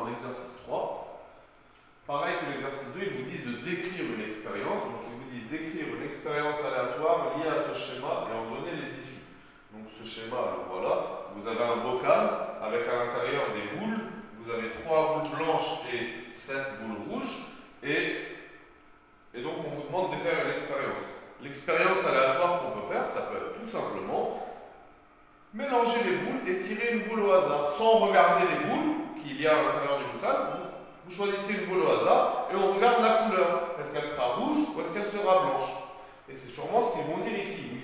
l'exercice 3. Pareil que l'exercice 2, ils vous disent de décrire une expérience. Donc ils vous disent d'écrire une expérience aléatoire liée à ce schéma et en donner les issues. Donc ce schéma, le voilà. Vous avez un bocal avec à l'intérieur des boules. Vous avez 3 boules blanches et 7 boules rouges. Et donc on vous demande de faire une expérience. L'expérience aléatoire qu'on peut faire, ça peut être tout simplement mélanger les boules et tirer une boule au hasard. Sans regarder les boules qu'il y a à l'intérieur du bocal, vous choisissez une boule au hasard et on regarde la couleur. Est-ce qu'elle sera rouge ou est-ce qu'elle sera blanche? Et c'est sûrement ce qu'ils vont dire ici, oui.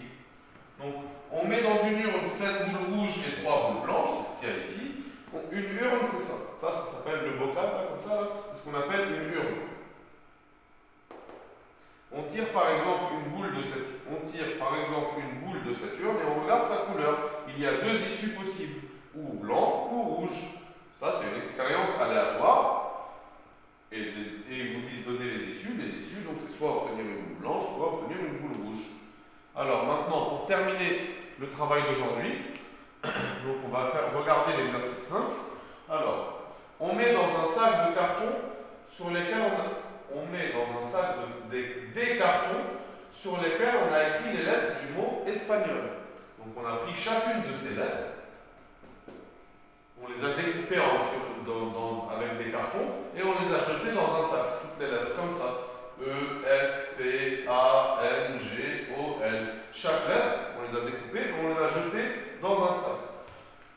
Donc on met dans une urne 7 boules rouges et 3 boules blanches, c'est ce qu'il y a ici. Donc, une urne, c'est ça. Ça s'appelle le bocal, là, comme ça, c'est ce qu'on appelle une urne. On tire par exemple une boule de cette urne et on regarde sa couleur. Il y a 2 issues possibles, ou blanc ou rouge. Ça, c'est une expérience aléatoire. Et ils vous disent donner les issues. Les issues, donc c'est soit obtenir une boule blanche, soit obtenir une boule rouge. Alors maintenant, pour terminer le travail d'aujourd'hui, donc on va regarder l'exercice 5. Alors, on met dans un sac de carton sur lesquels on met dans un sac des cartons sur lesquels on a écrit les lettres du mot espagnol. Donc on a pris chacune de ces lettres, on les a découpées avec des cartons et on les a jetées dans un sac, toutes les lettres comme ça. E, S, P, A, N, G, O, L. Chaque lettre, on les a découpées et on les a jetées dans un sac.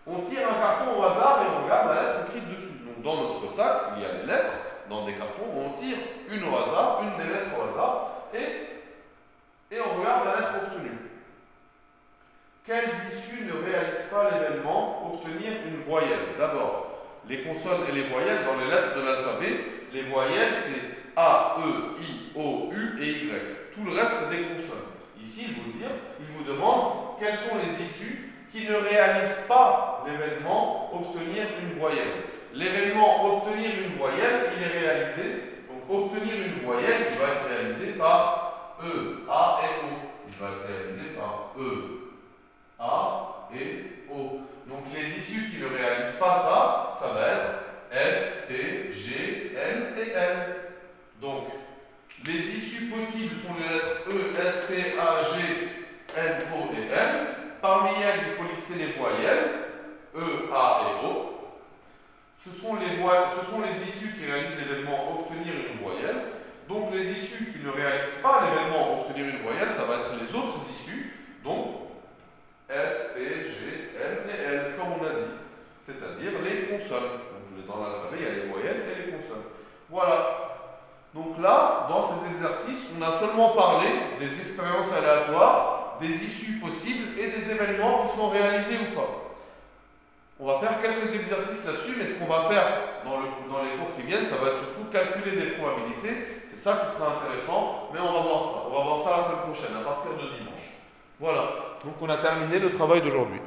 On tire un carton au hasard et on regarde la lettre écrite dessus. Donc dans notre sac, il y a les lettres. Dans des cartons, on tire une au hasard, une des lettres au hasard, et on regarde la lettre obtenue. Quelles issues ne réalisent pas l'événement obtenir une voyelle? D'abord, les consonnes et les voyelles dans les lettres de l'alphabet. Les voyelles, c'est A, E, I, O, U et Y. Tout le reste, c'est des consonnes. Ici, il vous demande quelles sont les issues qui ne réalisent pas l'événement obtenir une voyelle. L'événement obtenir une voyelle, il est réalisé. Donc obtenir une voyelle, il va être réalisé par E, A et O. Il va être réalisé par E, A et O. Donc les issues qui ne réalisent pas ça, ça va être S, P, G, N et L. Donc les issues possibles sont les lettres E, S, P, A, G, N, O et L. Parmi elles, il faut lister les voyelles E, A et O. Ce sont les issues qui réalisent l'événement obtenir une voyelle. Donc les issues qui ne réalisent pas l'événement obtenir une voyelle, ça va être les autres issues. Donc S, P, G, N et L, comme on a dit. C'est-à-dire les consonnes. Donc, dans l'alphabet, il y a les voyelles et les consonnes. Voilà. Donc là, dans ces exercices, on a seulement parlé des expériences aléatoires, des issues possibles et des événements qui sont réalisés ou pas. On va faire quelques exercices là-dessus, mais ce qu'on va faire dans les cours qui viennent, ça va être surtout calculer des probabilités. C'est ça qui sera intéressant, mais on va voir ça. On va voir ça la semaine prochaine, à partir de dimanche. Voilà, donc on a terminé le travail d'aujourd'hui.